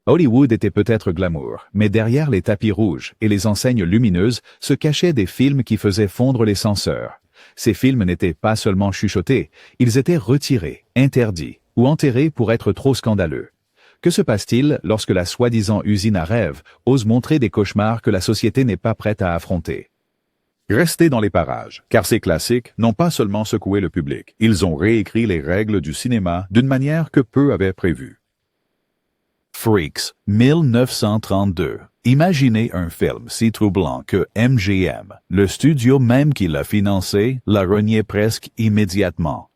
Hollywood était peut-être glamour, mais derrière les tapis rouges et les enseignes lumineuses se cachaient des films qui faisaient fondre les censeurs. Ces films n'étaient pas seulement chuchotés, ils étaient retirés, interdits ou enterrés pour être trop scandaleux. Que se passe-t-il lorsque la soi-disant usine à rêves ose montrer des cauchemars que la société n'est pas prête à affronter? Restez dans les parages, car ces classiques n'ont pas seulement secoué le public, ils ont réécrit les règles du cinéma d'une manière que peu avaient prévue. Freaks, 1932. Imaginez un film si troublant que MGM, le studio même qui l'a financé, l'a renié presque immédiatement.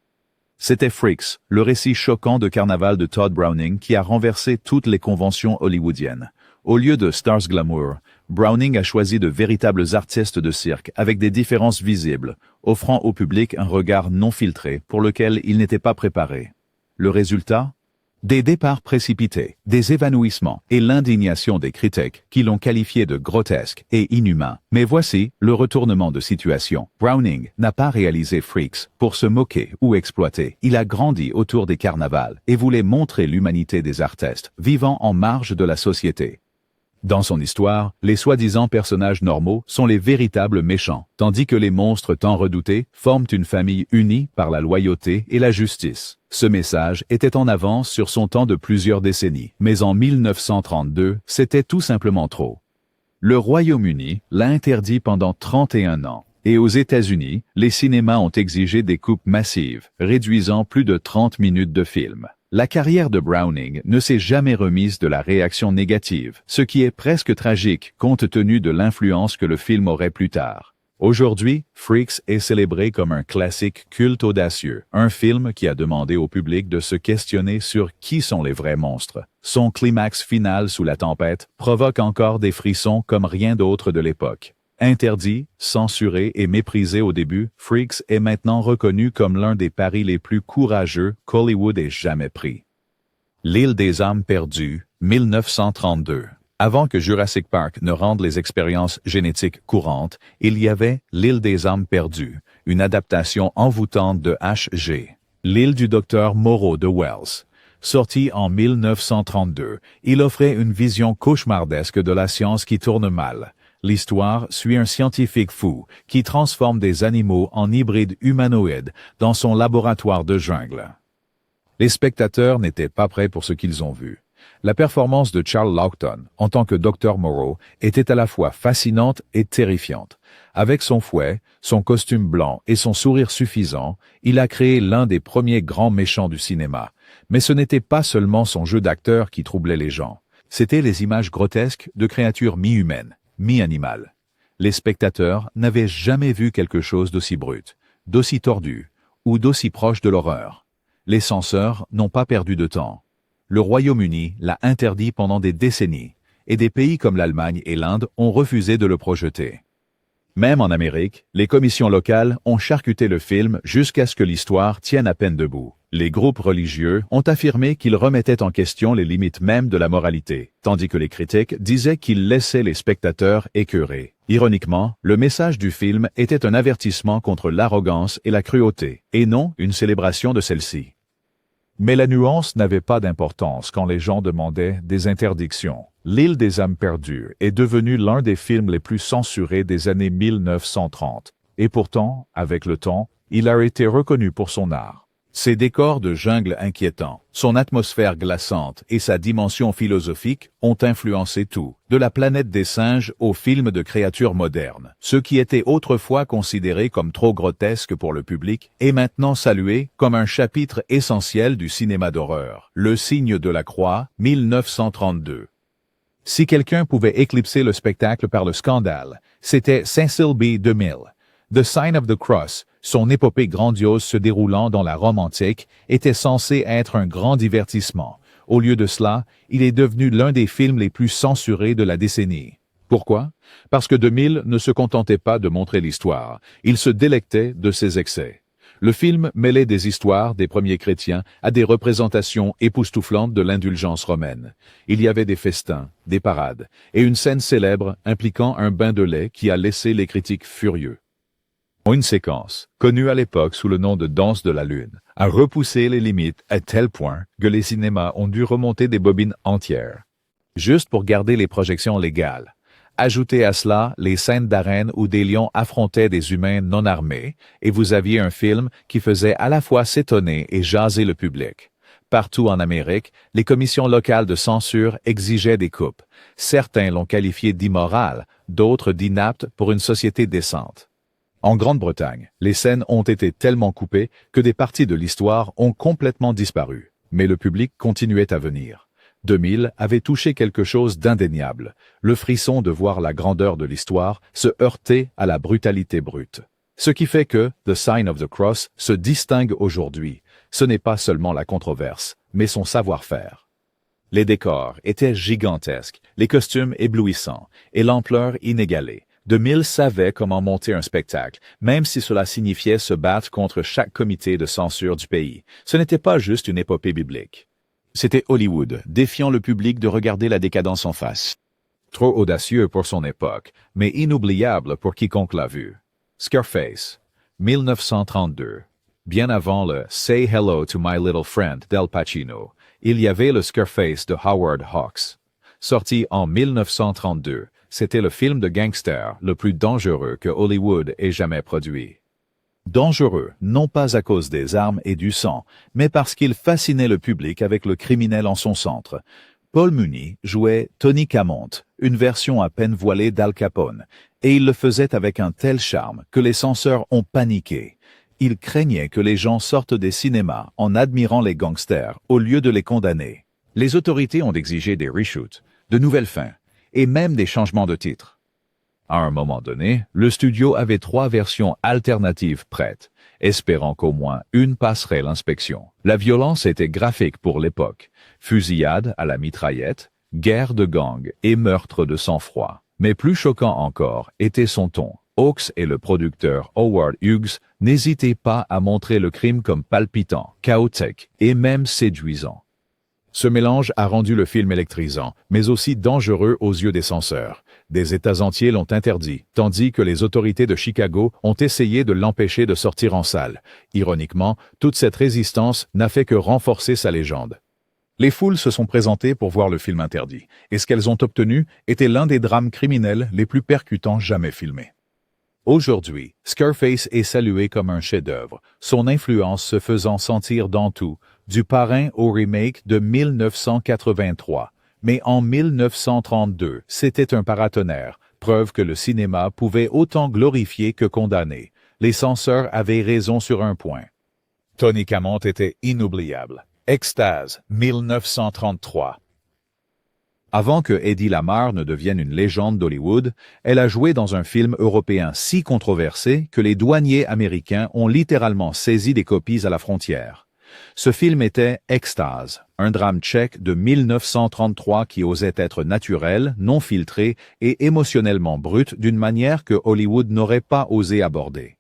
C'était Freaks, le récit choquant de carnaval de Todd Browning qui a renversé toutes les conventions hollywoodiennes. Au lieu de stars glamour, Browning a choisi de véritables artistes de cirque avec des différences visibles, offrant au public un regard non filtré pour lequel il n'était pas préparé. Le résultat? Des départs précipités, des évanouissements et l'indignation des critiques qui l'ont qualifié de grotesque et inhumain. Mais voici le retournement de situation. Browning n'a pas réalisé Freaks pour se moquer ou exploiter. Il a grandi autour des carnavals et voulait montrer l'humanité des artistes vivant en marge de la société. Dans son histoire, les soi-disant personnages normaux sont les véritables méchants, tandis que les monstres tant redoutés forment une famille unie par la loyauté et la justice. Ce message était en avance sur son temps de plusieurs décennies, mais en 1932, c'était tout simplement trop. Le Royaume-Uni l'a interdit pendant 31 ans, et aux États-Unis, les cinémas ont exigé des coupes massives, réduisant plus de 30 minutes de film. La carrière de Browning ne s'est jamais remise de la réaction négative, ce qui est presque tragique compte tenu de l'influence que le film aurait plus tard. Aujourd'hui, Freaks est célébré comme un classique culte audacieux, un film qui a demandé au public de se questionner sur qui sont les vrais monstres. Son climax final sous la tempête provoque encore des frissons comme rien d'autre de l'époque. Interdit, censuré et méprisé au début, Freaks est maintenant reconnu comme l'un des paris les plus courageux qu'Hollywood ait jamais pris. L'île des âmes perdues, 1932. Avant que Jurassic Park ne rende les expériences génétiques courantes, il y avait L'île des âmes perdues, une adaptation envoûtante de H.G. L'île du docteur Moreau de Wells. Sorti en 1932, il offrait une vision cauchemardesque de la science qui tourne mal. L'histoire suit un scientifique fou qui transforme des animaux en hybrides humanoïdes dans son laboratoire de jungle. Les spectateurs n'étaient pas prêts pour ce qu'ils ont vu. La performance de Charles Laughton en tant que Dr Moreau était à la fois fascinante et terrifiante. Avec son fouet, son costume blanc et son sourire suffisant, il a créé l'un des premiers grands méchants du cinéma. Mais ce n'était pas seulement son jeu d'acteur qui troublait les gens. C'étaient les images grotesques de créatures mi-humaines, mi-animales. Les spectateurs n'avaient jamais vu quelque chose d'aussi brut, d'aussi tordu ou d'aussi proche de l'horreur. Les censeurs n'ont pas perdu de temps. Le Royaume-Uni l'a interdit pendant des décennies, et des pays comme l'Allemagne et l'Inde ont refusé de le projeter. Même en Amérique, les commissions locales ont charcuté le film jusqu'à ce que l'histoire tienne à peine debout. Les groupes religieux ont affirmé qu'ils remettaient en question les limites mêmes de la moralité, tandis que les critiques disaient qu'ils laissaient les spectateurs écœurés. Ironiquement, le message du film était un avertissement contre l'arrogance et la cruauté, et non une célébration de celle-ci. Mais la nuance n'avait pas d'importance quand les gens demandaient des interdictions. L'île des âmes perdues est devenue l'un des films les plus censurés des années 1930. Et pourtant, avec le temps, il a été reconnu pour son art. Ses décors de jungle inquiétants, son atmosphère glaçante et sa dimension philosophique ont influencé tout, de la planète des singes aux films de créatures modernes. Ce qui était autrefois considéré comme trop grotesque pour le public est maintenant salué comme un chapitre essentiel du cinéma d'horreur. Le signe de la croix, 1932. Si quelqu'un pouvait éclipser le spectacle par le scandale, c'était Cecil B. DeMille. The Sign of the Cross, son épopée grandiose se déroulant dans la Rome antique, était censé être un grand divertissement. Au lieu de cela, il est devenu l'un des films les plus censurés de la décennie. Pourquoi? Parce que DeMille ne se contentait pas de montrer l'histoire, il se délectait de ses excès. Le film mêlait des histoires des premiers chrétiens à des représentations époustouflantes de l'indulgence romaine. Il y avait des festins, des parades, et une scène célèbre impliquant un bain de lait qui a laissé les critiques furieux. Une séquence, connue à l'époque sous le nom de Danse de la Lune, a repoussé les limites à tel point que les cinémas ont dû remonter des bobines entières. juste pour garder les projections légales. Ajoutez à cela les scènes d'arène où des lions affrontaient des humains non armés, et vous aviez un film qui faisait à la fois s'étonner et jaser le public. Partout en Amérique, les commissions locales de censure exigeaient des coupes. Certains l'ont qualifié d'immoral, d'autres d'inapte pour une société décente. En Grande-Bretagne, les scènes ont été tellement coupées que des parties de l'histoire ont complètement disparu. Mais le public continuait à venir. 2000 avait touché quelque chose d'indéniable, le frisson de voir la grandeur de l'histoire se heurter à la brutalité brute. Ce qui fait que The Sign of the Cross se distingue aujourd'hui. Ce n'est pas seulement la controverse, mais son savoir-faire. Les décors étaient gigantesques, les costumes éblouissants et l'ampleur inégalée. 2000 savait comment monter un spectacle, même si cela signifiait se battre contre chaque comité de censure du pays. Ce n'était pas juste une épopée biblique. C'était Hollywood, défiant le public de regarder la décadence en face. Trop audacieux pour son époque, mais inoubliable pour quiconque l'a vu. Scarface, 1932. Bien avant le Say Hello to My Little Friend d'Al Pacino, il y avait le Scarface de Howard Hawks. Sorti en 1932, c'était le film de gangster le plus dangereux que Hollywood ait jamais produit. Dangereux, non pas à cause des armes et du sang, mais parce qu'il fascinait le public avec le criminel en son centre. Paul Muni jouait Tony Camont, une version à peine voilée d'Al Capone, et il le faisait avec un tel charme que les censeurs ont paniqué. Ils craignaient que les gens sortent des cinémas en admirant les gangsters au lieu de les condamner. Les autorités ont exigé des reshoots, de nouvelles fins, et même des changements de titre. À un moment donné, le studio avait 3 versions alternatives prêtes, espérant qu'au moins une passerait l'inspection. La violence était graphique pour l'époque. Fusillade à la mitraillette, guerre de gang et meurtre de sang-froid. Mais plus choquant encore était son ton. Hawks et le producteur Howard Hughes n'hésitaient pas à montrer le crime comme palpitant, chaotique et même séduisant. Ce mélange a rendu le film électrisant, mais aussi dangereux aux yeux des censeurs. Des États entiers l'ont interdit, tandis que les autorités de Chicago ont essayé de l'empêcher de sortir en salle. Ironiquement, toute cette résistance n'a fait que renforcer sa légende. Les foules se sont présentées pour voir le film interdit, et ce qu'elles ont obtenu était l'un des drames criminels les plus percutants jamais filmés. Aujourd'hui, Scarface est salué comme un chef-d'œuvre, son influence se faisant sentir dans tout, du Parrain au remake de 1983. Mais en 1932, c'était un paratonnerre, preuve que le cinéma pouvait autant glorifier que condamner. Les censeurs avaient raison sur un point. Tony Camont était inoubliable. Extase, 1933. Avant que Eddie Lamar ne devienne une légende d'Hollywood, elle a joué dans un film européen si controversé que les douaniers américains ont littéralement saisi des copies à la frontière. Ce film était Extase, un drame tchèque de 1933 qui osait être naturel, non filtré et émotionnellement brut d'une manière que Hollywood n'aurait pas osé aborder.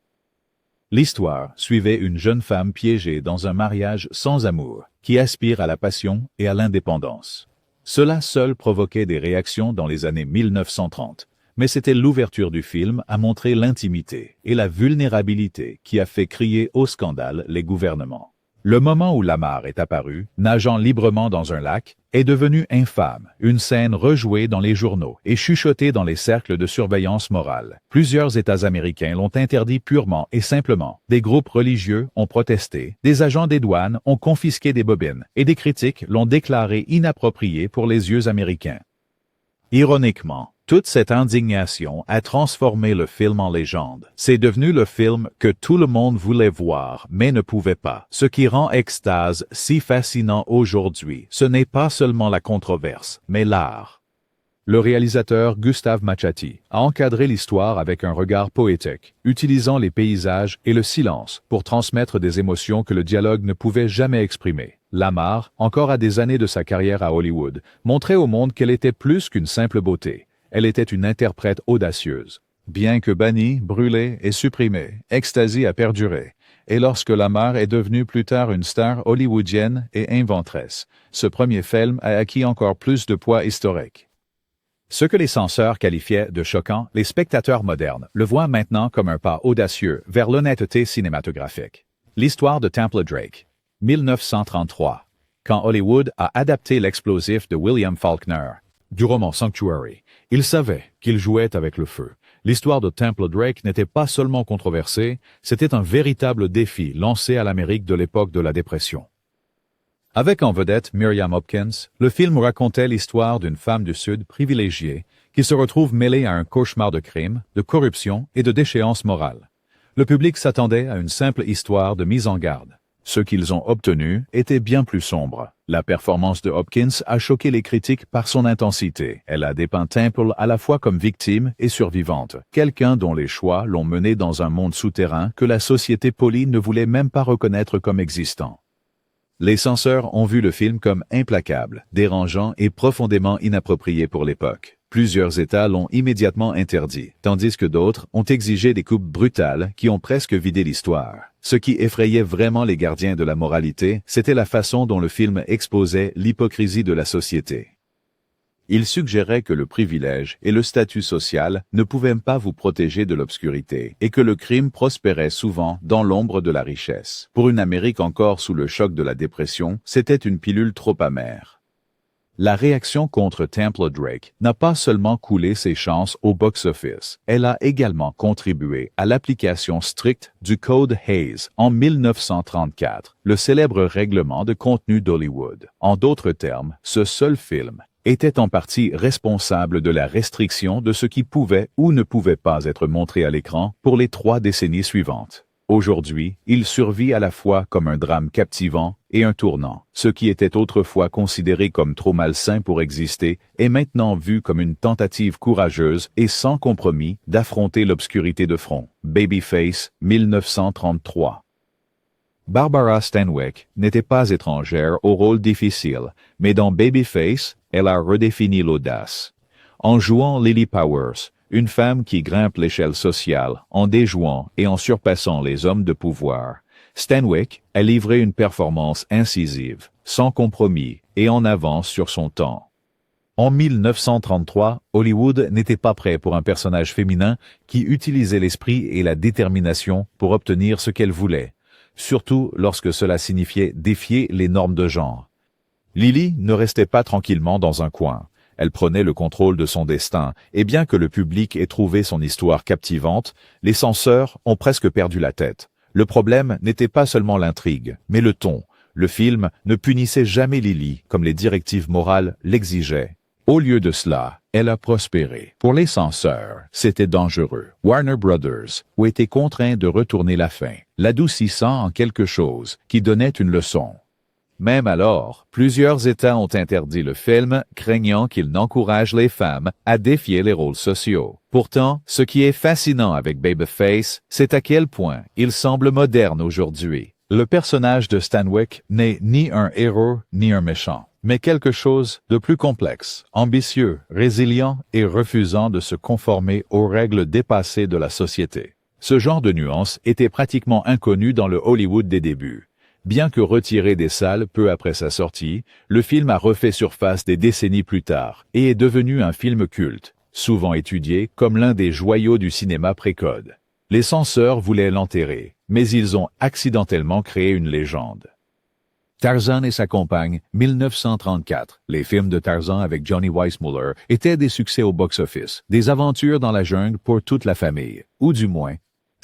L'histoire suivait une jeune femme piégée dans un mariage sans amour, qui aspire à la passion et à l'indépendance. Cela seul provoquait des réactions dans les années 1930, mais c'était l'ouverture du film à montrer l'intimité et la vulnérabilité qui a fait crier au scandale les gouvernements. Le moment où Lamar est apparu, nageant librement dans un lac, est devenu infâme, une scène rejouée dans les journaux et chuchotée dans les cercles de surveillance morale. Plusieurs États américains l'ont interdit purement et simplement. Des groupes religieux ont protesté, des agents des douanes ont confisqué des bobines, et des critiques l'ont déclaré inapproprié pour les yeux américains. Ironiquement, toute cette indignation a transformé le film en légende. C'est devenu le film que tout le monde voulait voir, mais ne pouvait pas. Ce qui rend Extase si fascinant aujourd'hui, ce n'est pas seulement la controverse, mais l'art. Le réalisateur Gustave Machati a encadré l'histoire avec un regard poétique, utilisant les paysages et le silence pour transmettre des émotions que le dialogue ne pouvait jamais exprimer. Lamar, encore à des années de sa carrière à Hollywood, montrait au monde qu'elle était plus qu'une simple beauté. Elle était une interprète audacieuse. Bien que bannie, brûlée et supprimée, Ecstasy a perduré. Et lorsque Lamar est devenue plus tard une star hollywoodienne et inventrice, ce premier film a acquis encore plus de poids historique. Ce que les censeurs qualifiaient de choquant, les spectateurs modernes le voient maintenant comme un pas audacieux vers l'honnêteté cinématographique. L'histoire de Temple Drake, 1933. Quand Hollywood a adapté l'explosif de William Faulkner, du roman Sanctuary. Il savait qu'il jouait avec le feu. L'histoire de Temple Drake n'était pas seulement controversée, c'était un véritable défi lancé à l'Amérique de l'époque de la Dépression. Avec en vedette Miriam Hopkins, le film racontait l'histoire d'une femme du Sud privilégiée qui se retrouve mêlée à un cauchemar de crime, de corruption et de déchéance morale. Le public s'attendait à une simple histoire de mise en garde. Ce qu'ils ont obtenu était bien plus sombre. La performance de Hopkins a choqué les critiques par son intensité. Elle a dépeint Temple à la fois comme victime et survivante, quelqu'un dont les choix l'ont mené dans un monde souterrain que la société polie ne voulait même pas reconnaître comme existant. Les censeurs ont vu le film comme implacable, dérangeant et profondément inapproprié pour l'époque. Plusieurs États l'ont immédiatement interdit, tandis que d'autres ont exigé des coupes brutales qui ont presque vidé l'histoire. Ce qui effrayait vraiment les gardiens de la moralité, c'était la façon dont le film exposait l'hypocrisie de la société. Il suggérait que le privilège et le statut social ne pouvaient pas vous protéger de l'obscurité et que le crime prospérait souvent dans l'ombre de la richesse. Pour une Amérique encore sous le choc de la dépression, c'était une pilule trop amère. La réaction contre Temple Drake n'a pas seulement coulé ses chances au box-office, elle a également contribué à l'application stricte du Code Hays en 1934, le célèbre règlement de contenu d'Hollywood. En d'autres termes, ce seul film était en partie responsable de la restriction de ce qui pouvait ou ne pouvait pas être montré à l'écran pour les 3 décennies suivantes. Aujourd'hui, il survit à la fois comme un drame captivant et un tournant. Ce qui était autrefois considéré comme trop malsain pour exister est maintenant vu comme une tentative courageuse et sans compromis d'affronter l'obscurité de front. Babyface, 1933. Barbara Stanwyck n'était pas étrangère au rôle difficile, mais dans Babyface, elle a redéfini l'audace. En jouant Lily Powers, une femme qui grimpe l'échelle sociale en déjouant et en surpassant les hommes de pouvoir, Stanwyck a livré une performance incisive, sans compromis et en avance sur son temps. En 1933, Hollywood n'était pas prêt pour un personnage féminin qui utilisait l'esprit et la détermination pour obtenir ce qu'elle voulait, surtout lorsque cela signifiait défier les normes de genre. Lily ne restait pas tranquillement dans un coin. Elle prenait le contrôle de son destin, et bien que le public ait trouvé son histoire captivante, les censeurs ont presque perdu la tête. Le problème n'était pas seulement l'intrigue, mais le ton. Le film ne punissait jamais Lily comme les directives morales l'exigeaient. Au lieu de cela, elle a prospéré. Pour les censeurs, c'était dangereux. Warner Brothers ont été contraints de retourner la fin, l'adoucissant en quelque chose qui donnait une leçon. Même alors, plusieurs États ont interdit le film, craignant qu'il n'encourage les femmes à défier les rôles sociaux. Pourtant, ce qui est fascinant avec Babyface, c'est à quel point il semble moderne aujourd'hui. Le personnage de Stanwyck n'est ni un héros ni un méchant, mais quelque chose de plus complexe, ambitieux, résilient et refusant de se conformer aux règles dépassées de la société. Ce genre de nuance était pratiquement inconnu dans le Hollywood des débuts. Bien que retiré des salles peu après sa sortie, le film a refait surface des décennies plus tard et est devenu un film culte, souvent étudié comme l'un des joyaux du cinéma pré-code. Les censeurs voulaient l'enterrer, mais ils ont accidentellement créé une légende. Tarzan et sa compagne, 1934. Les films de Tarzan avec Johnny Weissmuller étaient des succès au box-office, des aventures dans la jungle pour toute la famille, ou du moins,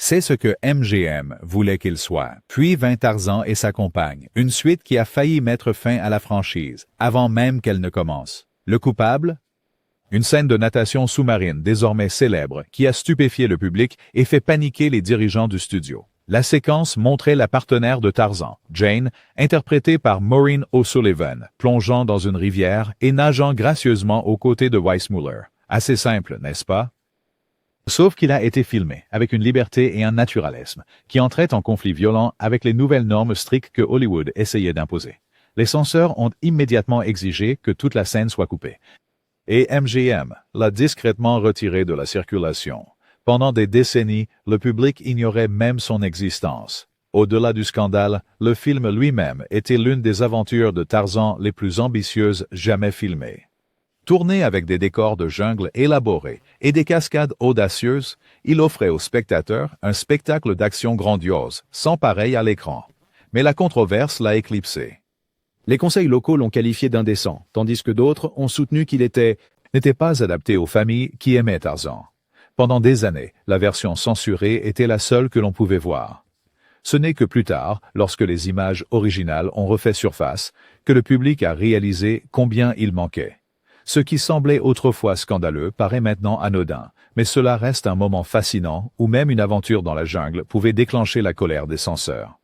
c'est ce que MGM voulait qu'il soit. Puis vint Tarzan et sa compagne, une suite qui a failli mettre fin à la franchise, avant même qu'elle ne commence. Le coupable? Une scène de natation sous-marine désormais célèbre qui a stupéfié le public et fait paniquer les dirigeants du studio. La séquence montrait la partenaire de Tarzan, Jane, interprétée par Maureen O'Sullivan, plongeant dans une rivière et nageant gracieusement aux côtés de Weissmuller. Assez simple, n'est-ce pas? Sauf qu'il a été filmé avec une liberté et un naturalisme qui entraient en conflit violent avec les nouvelles normes strictes que Hollywood essayait d'imposer. Les censeurs ont immédiatement exigé que toute la scène soit coupée. Et MGM l'a discrètement retiré de la circulation. Pendant des décennies, le public ignorait même son existence. Au-delà du scandale, le film lui-même était l'une des aventures de Tarzan les plus ambitieuses jamais filmées. Tourné avec des décors de jungle élaborés et des cascades audacieuses, il offrait aux spectateurs un spectacle d'action grandiose, sans pareil à l'écran. Mais la controverse l'a éclipsé. Les conseils locaux l'ont qualifié d'indécent, tandis que d'autres ont soutenu qu'il était n'était pas adapté aux familles qui aimaient Tarzan. Pendant des années, la version censurée était la seule que l'on pouvait voir. Ce n'est que plus tard, lorsque les images originales ont refait surface, que le public a réalisé combien il manquait. Ce qui semblait autrefois scandaleux paraît maintenant anodin, mais cela reste un moment fascinant où même une aventure dans la jungle pouvait déclencher la colère des censeurs.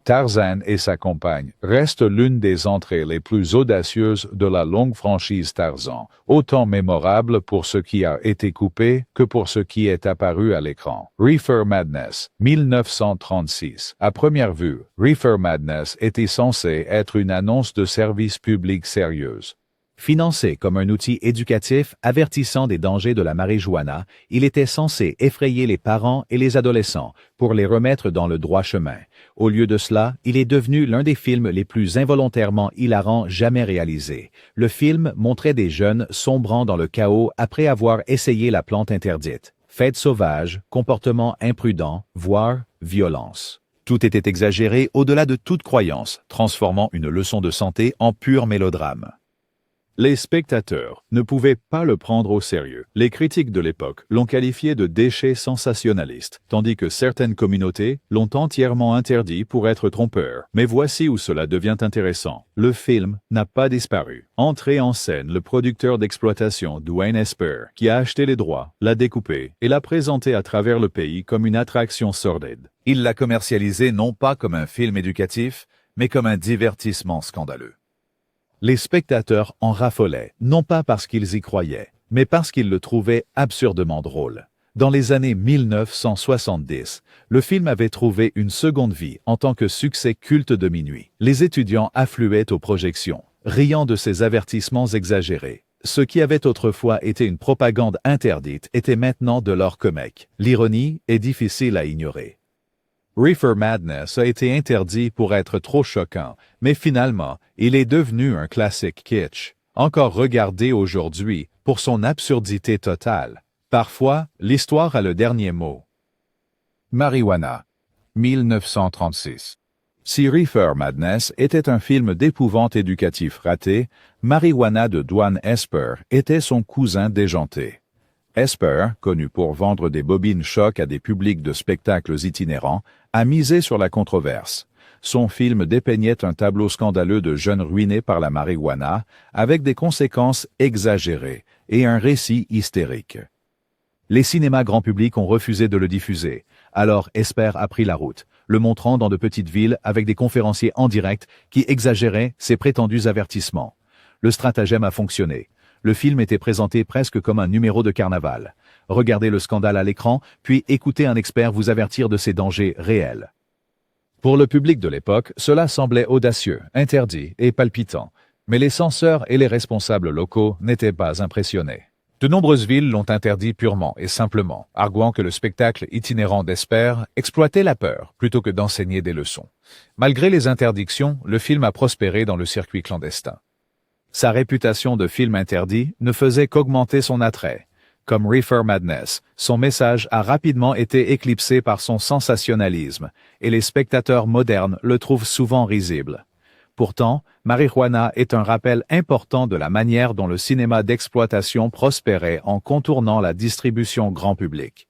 Tarzan et sa compagne restent l'une des entrées les plus audacieuses de la longue franchise Tarzan, autant mémorable pour ce qui a été coupé que pour ce qui est apparu à l'écran. Reefer Madness, 1936. À première vue, Reefer Madness était censé être une annonce de service public sérieuse. Financé comme un outil éducatif avertissant des dangers de la marijuana, il était censé effrayer les parents et les adolescents pour les remettre dans le droit chemin. Au lieu de cela, il est devenu l'un des films les plus involontairement hilarants jamais réalisés. Le film montrait des jeunes sombrant dans le chaos après avoir essayé la plante interdite. Fêtes sauvages, comportements imprudents, voire violence. Tout était exagéré au-delà de toute croyance, transformant une leçon de santé en pur mélodrame. Les spectateurs ne pouvaient pas le prendre au sérieux. Les critiques de l'époque l'ont qualifié de déchet sensationnaliste, tandis que certaines communautés l'ont entièrement interdit pour être trompeur. Mais voici où cela devient intéressant. Le film n'a pas disparu. Entré en scène le producteur d'exploitation Dwayne Esper, qui a acheté les droits, l'a découpé et l'a présenté à travers le pays comme une attraction sordide. Il l'a commercialisé non pas comme un film éducatif, mais comme un divertissement scandaleux. Les spectateurs en raffolaient, non pas parce qu'ils y croyaient, mais parce qu'ils le trouvaient absurdement drôle. Dans les années 1970, le film avait trouvé une seconde vie en tant que succès culte de minuit. Les étudiants affluaient aux projections, riant de ces avertissements exagérés. Ce qui avait autrefois été une propagande interdite était maintenant de l'or comique. L'ironie est difficile à ignorer. Reefer Madness a été interdit pour être trop choquant, mais finalement, il est devenu un classique kitsch, encore regardé aujourd'hui pour son absurdité totale. Parfois, l'histoire a le dernier mot. Marijuana, 1936. Si Reefer Madness était un film d'épouvante éducatif raté, Marijuana de Dwayne Esper était son cousin déjanté. Esper, connu pour vendre des bobines choc à des publics de spectacles itinérants, a misé sur la controverse. Son film dépeignait un tableau scandaleux de jeunes ruinés par la marijuana, avec des conséquences exagérées et un récit hystérique. Les cinémas grand public ont refusé de le diffuser, alors Esper a pris la route, le montrant dans de petites villes avec des conférenciers en direct qui exagéraient ses prétendus avertissements. Le stratagème a fonctionné. Le film était présenté presque comme un numéro de carnaval. Regardez le scandale à l'écran, puis écoutez un expert vous avertir de ses dangers réels. Pour le public de l'époque, cela semblait audacieux, interdit et palpitant, mais les censeurs et les responsables locaux n'étaient pas impressionnés. De nombreuses villes l'ont interdit purement et simplement, arguant que le spectacle itinérant d'Esper exploitait la peur plutôt que d'enseigner des leçons. Malgré les interdictions, le film a prospéré dans le circuit clandestin. Sa réputation de film interdit ne faisait qu'augmenter son attrait. Comme Reefer Madness, son message a rapidement été éclipsé par son sensationnalisme, et les spectateurs modernes le trouvent souvent risible. Pourtant, Marijuana est un rappel important de la manière dont le cinéma d'exploitation prospérait en contournant la distribution grand public.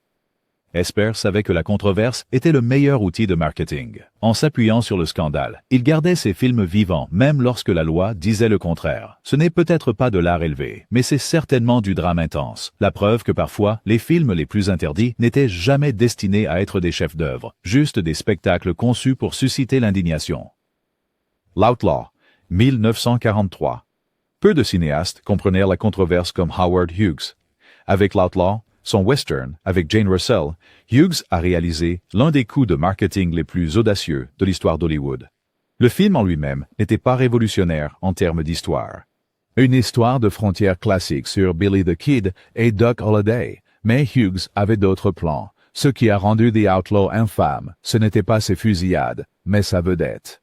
Esper savait que la controverse était le meilleur outil de marketing. En s'appuyant sur le scandale, il gardait ses films vivants, même lorsque la loi disait le contraire. Ce n'est peut-être pas de l'art élevé, mais c'est certainement du drame intense. La preuve que parfois, les films les plus interdits n'étaient jamais destinés à être des chefs-d'œuvre, juste des spectacles conçus pour susciter l'indignation. L'Outlaw, 1943. Peu de cinéastes comprenèrent la controverse comme Howard Hughes. Avec L'Outlaw, son western avec Jane Russell, Hughes a réalisé l'un des coups de marketing les plus audacieux de l'histoire d'Hollywood. Le film en lui-même n'était pas révolutionnaire en termes d'histoire. Une histoire de frontières classique sur Billy the Kid et Doc Holliday, mais Hughes avait d'autres plans. Ce qui a rendu The Outlaw infâme, ce n'était pas ses fusillades, mais sa vedette.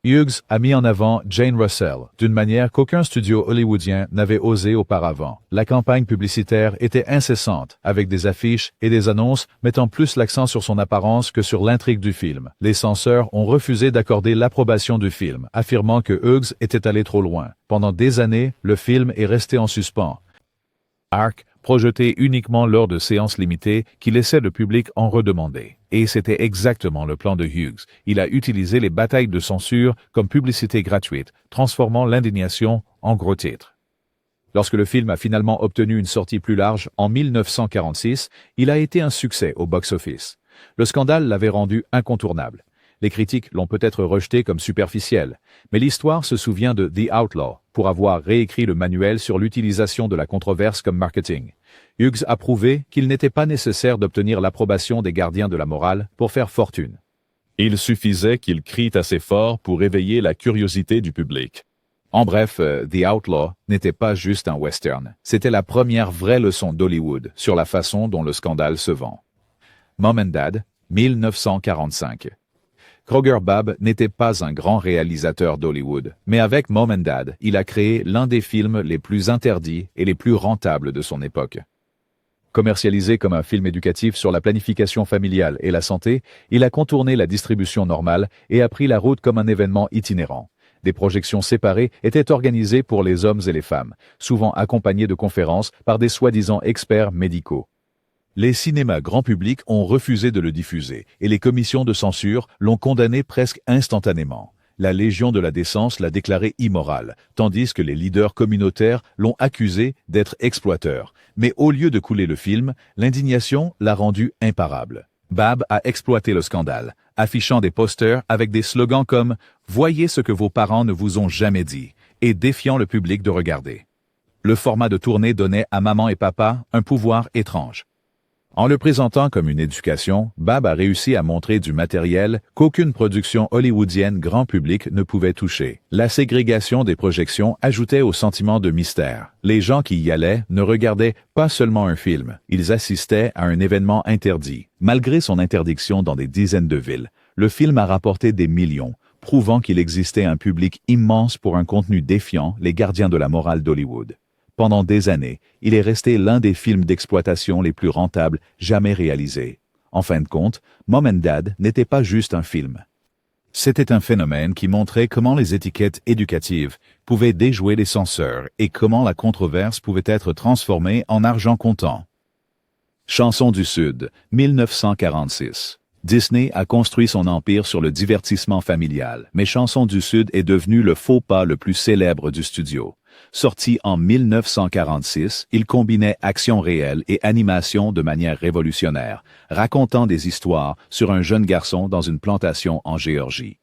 Hughes a mis en avant Jane Russell d'une manière qu'aucun studio hollywoodien n'avait osé auparavant. La campagne publicitaire était incessante, avec des affiches et des annonces mettant plus l'accent sur son apparence que sur l'intrigue du film. Les censeurs ont refusé d'accorder l'approbation du film, affirmant que Hughes était allé trop loin. Pendant des années, le film est resté en suspens. Arc, projeté uniquement lors de séances limitées qui laissaient le public en redemander. Et c'était exactement le plan de Hughes. Il a utilisé les batailles de censure comme publicité gratuite, transformant l'indignation en gros titre. Lorsque le film a finalement obtenu une sortie plus large en 1946, il a été un succès au box-office. Le scandale l'avait rendu incontournable. Les critiques l'ont peut-être rejeté comme superficiel, mais l'histoire se souvient de The Outlaw pour avoir réécrit le manuel sur l'utilisation de la controverse comme marketing. Hughes a prouvé qu'il n'était pas nécessaire d'obtenir l'approbation des gardiens de la morale pour faire fortune. Il suffisait qu'il crie assez fort pour éveiller la curiosité du public. En bref, The Outlaw n'était pas juste un western, c'était la première vraie leçon d'Hollywood sur la façon dont le scandale se vend. Mom and Dad, 1945. Kroger Babb n'était pas un grand réalisateur d'Hollywood, mais avec Mom and Dad, il a créé l'un des films les plus interdits et les plus rentables de son époque. Commercialisé comme un film éducatif sur la planification familiale et la santé, il a contourné la distribution normale et a pris la route comme un événement itinérant. Des projections séparées étaient organisées pour les hommes et les femmes, souvent accompagnées de conférences par des soi-disant experts médicaux. Les cinémas grand public ont refusé de le diffuser et les commissions de censure l'ont condamné presque instantanément. La Légion de la décence l'a déclaré immoral, tandis que les leaders communautaires l'ont accusé d'être exploiteur. Mais au lieu de couler le film, l'indignation l'a rendu imparable. Babb a exploité le scandale, affichant des posters avec des slogans comme « Voyez ce que vos parents ne vous ont jamais dit » et défiant le public de regarder. Le format de tournée donnait à maman et papa un pouvoir étrange. En le présentant comme une éducation, Babb a réussi à montrer du matériel qu'aucune production hollywoodienne grand public ne pouvait toucher. La ségrégation des projections ajoutait au sentiment de mystère. Les gens qui y allaient ne regardaient pas seulement un film, ils assistaient à un événement interdit. Malgré son interdiction dans des dizaines de villes, le film a rapporté des millions, prouvant qu'il existait un public immense pour un contenu défiant les gardiens de la morale d'Hollywood. Pendant des années, il est resté l'un des films d'exploitation les plus rentables jamais réalisés. En fin de compte, Mom and Dad n'était pas juste un film. C'était un phénomène qui montrait comment les étiquettes éducatives pouvaient déjouer les censeurs et comment la controverse pouvait être transformée en argent comptant. Chanson du Sud, 1946. Disney a construit son empire sur le divertissement familial, mais Chanson du Sud est devenu le faux pas le plus célèbre du studio. Sorti en 1946, il combinait action réelle et animation de manière révolutionnaire, racontant des histoires sur un jeune garçon dans une plantation en Géorgie.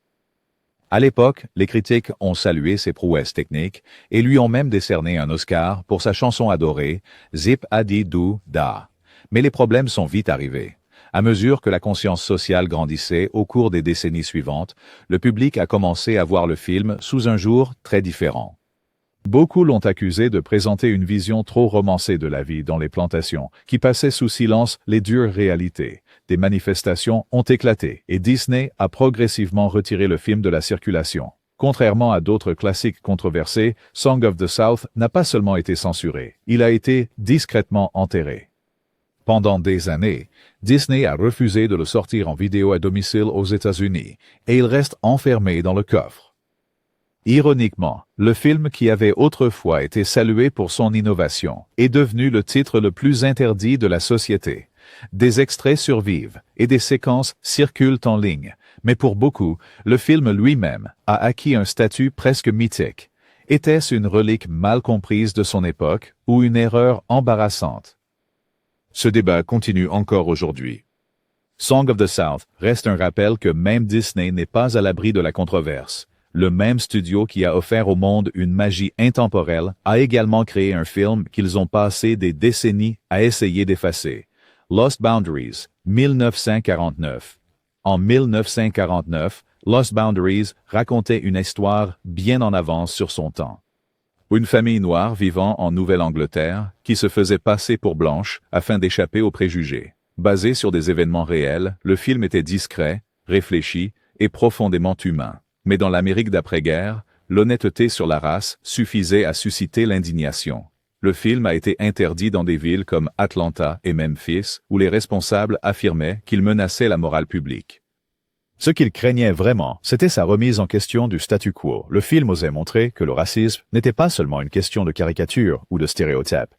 À l'époque, les critiques ont salué ses prouesses techniques et lui ont même décerné un Oscar pour sa chanson adorée, Zip Adi Doo Da. Mais les problèmes sont vite arrivés. À mesure que la conscience sociale grandissait au cours des décennies suivantes, le public a commencé à voir le film sous un jour très différent. Beaucoup l'ont accusé de présenter une vision trop romancée de la vie dans les plantations, qui passait sous silence les dures réalités. Des manifestations ont éclaté et Disney a progressivement retiré le film de la circulation. Contrairement à d'autres classiques controversés, Song of the South n'a pas seulement été censuré, il a été discrètement enterré. Pendant des années, Disney a refusé de le sortir en vidéo à domicile aux États-Unis, et il reste enfermé dans le coffre. Ironiquement, le film qui avait autrefois été salué pour son innovation est devenu le titre le plus interdit de la société. Des extraits survivent et des séquences circulent en ligne, mais pour beaucoup, le film lui-même a acquis un statut presque mythique. Était-ce une relique mal comprise de son époque ou une erreur embarrassante? Ce débat continue encore aujourd'hui. Song of the South reste un rappel que même Disney n'est pas à l'abri de la controverse. Le même studio qui a offert au monde une magie intemporelle a également créé un film qu'ils ont passé des décennies à essayer d'effacer. Lost Boundaries, 1949. En 1949, Lost Boundaries racontait une histoire bien en avance sur son temps. Une famille noire vivant en Nouvelle-Angleterre qui se faisait passer pour blanche afin d'échapper aux préjugés. Basé sur des événements réels, le film était discret, réfléchi et profondément humain. Mais dans l'Amérique d'après-guerre, l'honnêteté sur la race suffisait à susciter l'indignation. Le film a été interdit dans des villes comme Atlanta et Memphis, où les responsables affirmaient qu'il menaçait la morale publique. Ce qu'ils craignaient vraiment, c'était sa remise en question du statu quo. Le film osait montrer que le racisme n'était pas seulement une question de caricature ou de stéréotype.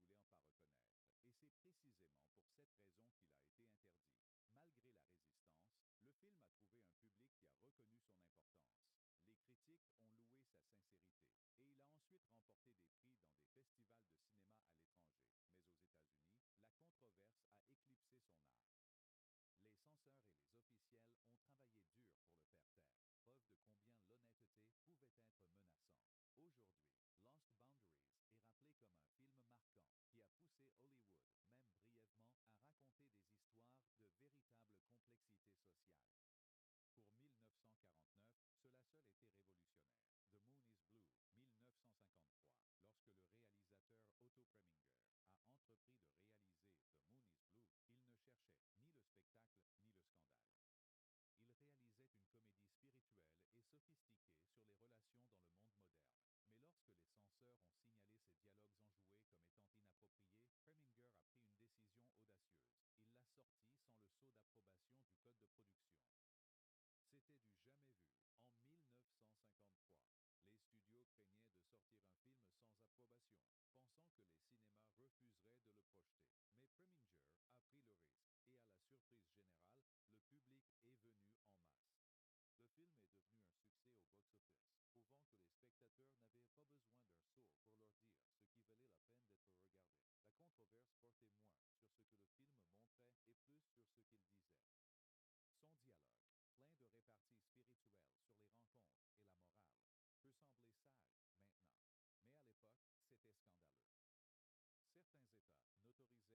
voulant pas reconnaître, et c'est précisément pour cette raison qu'il a été interdit. Malgré la résistance, le film a trouvé un public qui a reconnu son importance. Les critiques ont loué sa sincérité, et il a ensuite remporté des prix dans des festivals de cinéma à l'étranger. Mais aux États-Unis, la controverse a éclipsé son art. Les censeurs et les officiels ont travaillé dur pour le faire taire, preuve de combien l'honnêteté pouvait être menaçante. Aujourd'hui, Lost Boundaries est rappelé comme un film marquant qui a poussé Hollywood, même brièvement, à raconter des histoires de véritable complexité sociale. Pour 1949, cela seul était révolutionnaire. The Moon is Blue, 1953, lorsque le réalisateur Otto Preminger a entrepris de réaliser The Moon is Blue, il ne cherchait ni le spectacle ni le scandale. Il réalisait une comédie spirituelle et sophistiquée sur les relations dans le monde moderne. Mais lorsque les censeurs ont signalé ces dialogues enjoués comme étant inappropriés, Preminger a pris une décision audacieuse. Il l'a sorti sans le sceau d'approbation du code de production. C'était du jamais vu. En 1953, les studios craignaient de sortir un film sans approbation, pensant que les cinémas refuseraient de le projeter. Mais Preminger a pris le risque, et à la surprise générale, le public est venu en masse. Le film est devenu un succès au box-office, prouvant que les spectateurs n'avaient pas besoin d'un sourd pour leur dire ce qui valait la peine d'être regardé. La controverse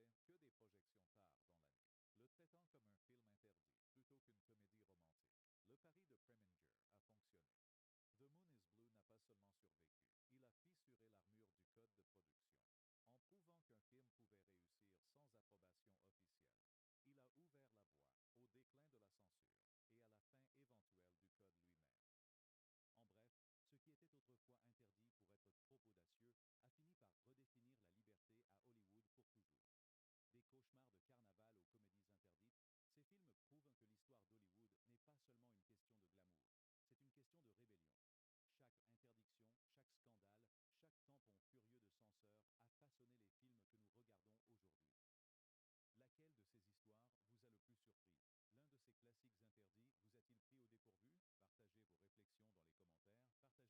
portait moins sur ce que le film montrait et plus sur ce qu'il disait. Son dialogue, plein de réparties spirituelles sur les rencontres et la morale, peut sembler sage maintenant, mais à l'époque, c'était scandaleux. Certains États n'autorisaient que des projections tard dans la nuit, le traitant comme un film interdit plutôt qu'une comédie romantique. Le pari de Preminger a fonctionné. The Moon is Blue n'a pas seulement survécu, il a fissuré l'armure du code de production. En prouvant qu'un film pouvait réussir sans approbation officielle, il a ouvert la voie au déclin de la censure et à la fin éventuelle du code lui-même. En bref, ce qui était autrefois interdit pour être trop audacieux a fini par redéfinir la liberté à Hollywood pour toujours. Des cauchemars de carnaval aux comédies interdites, ces films prouvent que l'histoire d'Hollywood n'est pas seulement une question de glamour, c'est une question de rébellion. Chaque interdiction, chaque scandale, chaque tampon furieux de censeurs a façonné les films que nous regardons aujourd'hui. Laquelle de ces histoires vous a le plus surpris? L'un de ces classiques interdits vous a-t-il pris au dépourvu? Partagez vos réflexions dans les commentaires, partagez